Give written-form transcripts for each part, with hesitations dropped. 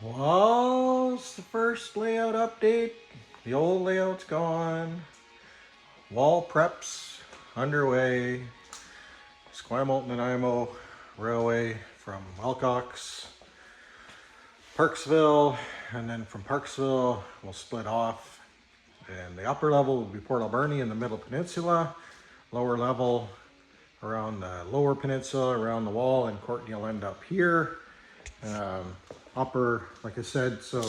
Well, it's the first layout update. The old layout's gone. Wall preps underway. Esquimalt and Nanaimo Railway from Wilcox, Parksville, and then from Parksville we'll split off. And the upper level will be Port Alberni in the Middle Peninsula. Lower level around the Lower Peninsula, around the wall, and Courtney will end up here. Upper, like I said, so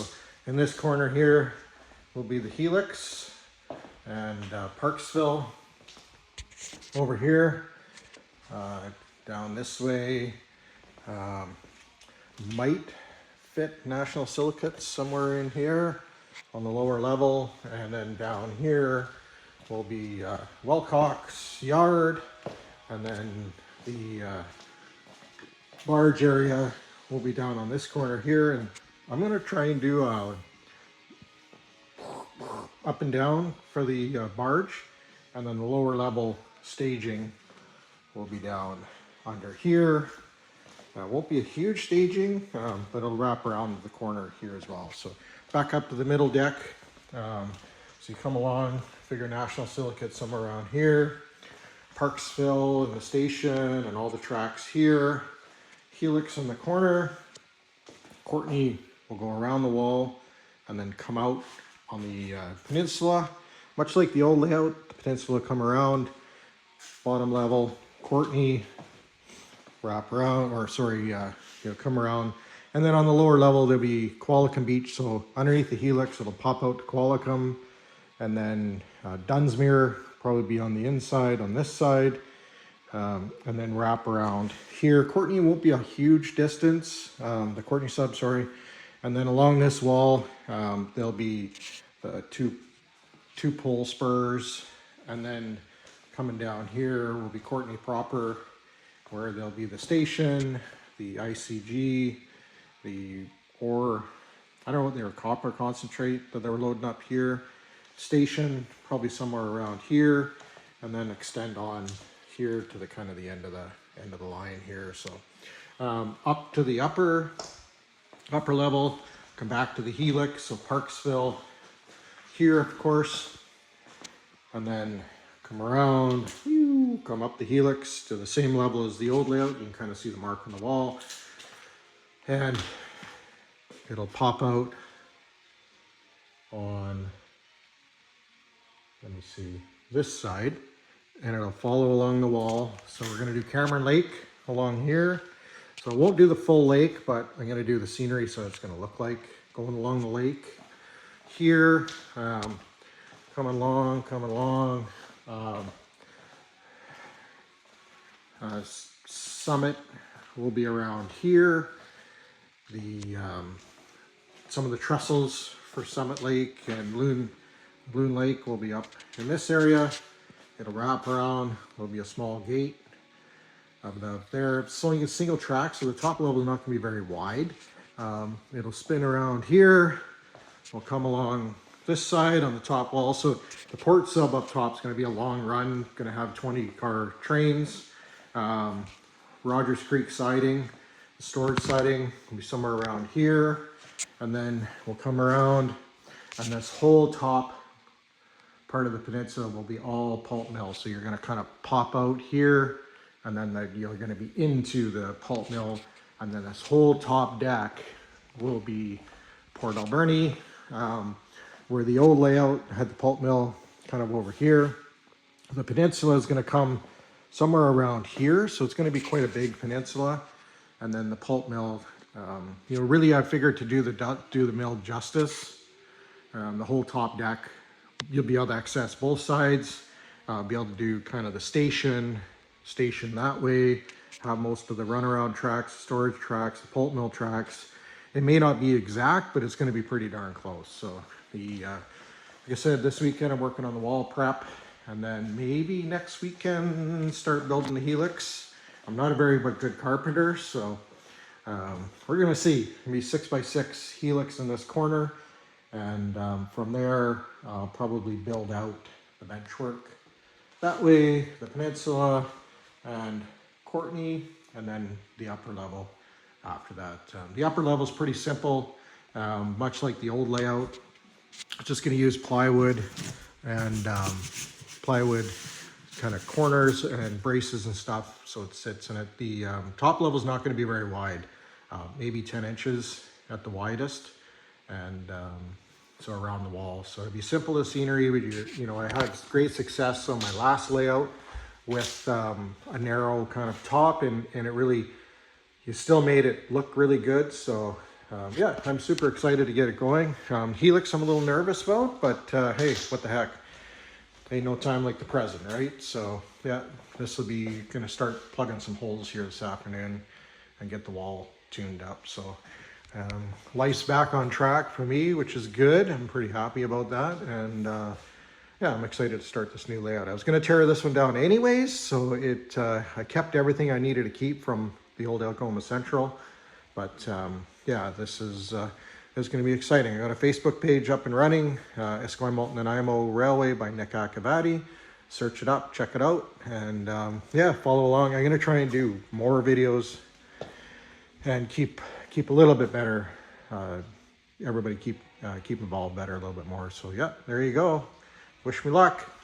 in this corner here will be the Helix, and Parksville over here. Down this way might fit National Silicates somewhere in here on the lower level, and then down here will be Wilcox Yard, and then the barge area will be down on this corner here. And I'm going to try and do up and down for the barge, and then the lower level staging will be down under here. It won't be a huge staging, but it'll wrap around the corner here as well. So back up to the middle deck. So you come along, figure National Silicate somewhere around here, Parksville and the station and all the tracks here, Helix in the corner, Courtney will go around the wall and then come out on the peninsula. Much like the old layout, the peninsula will come around, bottom level, Courtney wrap around, or sorry, come around. And then on the lower level, there'll be Qualicum Beach. So underneath the Helix, it'll pop out to Qualicum. And then Dunsmuir probably be on the inside, on this side. And then wrap around here. Courtney won't be a huge distance, the Courtney sub, sorry. And then along this wall, there'll be two pole spurs. And then coming down here will be Courtney proper, where there'll be the station, the ICG, the ore, I don't know what they were, copper concentrate that they were loading up here. Station, probably somewhere around here, and then extend on here to the kind of the end of the line here. So up to the upper level, come back to the Helix, so Parksville here, of course, and then come around, come up the Helix to the same level as the old layout. You can kind of see the mark on the wall, and it'll pop out on, let me see, this side, and it'll follow along the wall. So we're going to do Cameron Lake along here. So I won't do the full lake, but I'm going to do the scenery, so it's going to look like going along the lake here. Coming along. Summit will be around here. The some of the trestles for Summit Lake and Loon Lake will be up in this area. It'll wrap around. There'll be a small gate up there. It's only a single track, so the top level is not going to be very wide. It'll spin around here. We'll come along this side on the top wall. So the port sub up top is going to be a long run. Going to have 20-car trains. Rogers Creek siding, the storage siding will be somewhere around here. And then we'll come around, and this whole top part of the peninsula will be all pulp mill. So you're going to kind of pop out here, and then you're going to be into the pulp mill, and then this whole top deck will be Port Alberni, where the old layout had the pulp mill kind of over here. The peninsula is going to come somewhere around here, so it's going to be quite a big peninsula. And then the pulp mill, really I figured to do the mill justice, the whole top deck, you'll be able to access both sides, be able to do kind of the station that way, have most of the runaround tracks, storage tracks, the pulp mill tracks. It may not be exact, but it's going to be pretty darn close. So like I said, this weekend I'm working on the wall prep, and then maybe next weekend start building the Helix. I'm not a very good carpenter, so we're going to see. Maybe 6x6 Helix in this corner, and from there I'll probably build out the bench work. That way the peninsula and Courtney, and then the upper level after that. The upper level is pretty simple. much like the old layout. Just going to use plywood and plywood kind of corners and braces and stuff so it sits in it. The top level is not going to be very wide, maybe 10 inches at the widest, and so around the wall. So it'd be simple as scenery. You know, I had great success on my last layout with a narrow kind of top, and it really, you still made it look really good. So yeah, I'm super excited to get it going. Helix I'm a little nervous about, but hey, what the heck? Ain't no time like the present, right? So yeah, this will be gonna start plugging some holes here this afternoon and get the wall tuned up. So life's back on track for me, which is good. I'm pretty happy about that. And yeah, I'm excited to start this new layout. I was gonna tear this one down anyways, so I kept everything I needed to keep from the old Algoma Central. But yeah, this is going to be exciting. I got a Facebook page up and running, Esquimalt-Nanaimo Railway by Nick Acavati. Search it up, check it out, and yeah, follow along. I'm going to try and do more videos and keep a little bit better. Everybody keep involved better a little bit more. So yeah, there you go. Wish me luck.